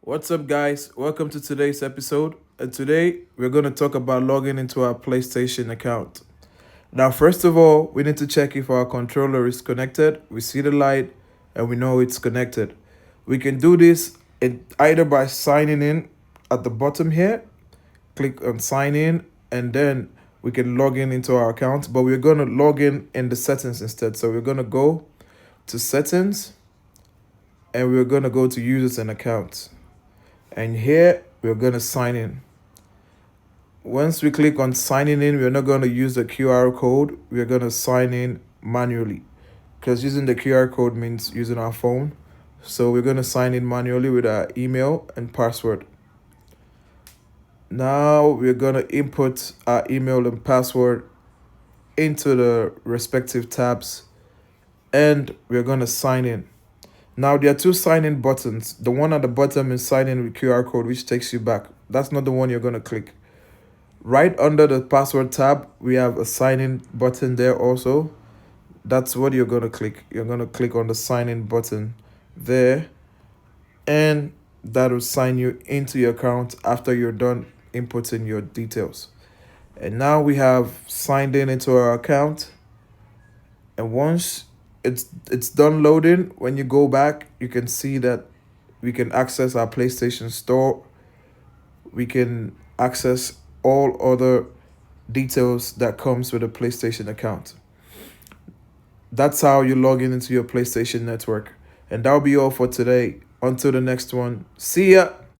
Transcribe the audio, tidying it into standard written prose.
What's up, guys? Welcome to today's episode. And today we're going to talk about logging into our PlayStation account. Now, first of all, we need to check if our controller is connected. We see the light and we know it's connected. We can do this either by signing in at the bottom here, click on sign in, and then we can log in into our account. But we're going to log in the settings instead. So we're going to go to settings and we're going to go to users and accounts. And here we're going to sign in. Once we click on signing in, we're not going to use the QR code. We're going to sign in manually because using the QR code means using our phone. So we're going to sign in manually with our email and password. Now we're going to input our email and password into the respective tabs and we're going to sign in. Now, there are two sign-in buttons. The one at the bottom is sign in with QR code, which takes you back. That's not the one you're going to click. Right under the password tab, we have a sign-in button there also. That's what you're going to click. You're going to click on the sign-in button there, and that will sign you into your account after you're done inputting your details. And now we have signed in into our account. And once it's done loading, when you go back, you can see that we can access our PlayStation Store. We can access all other details that comes with a PlayStation account. That's how you log in into your PlayStation network. And that'll be all for today. Until the next one. See ya.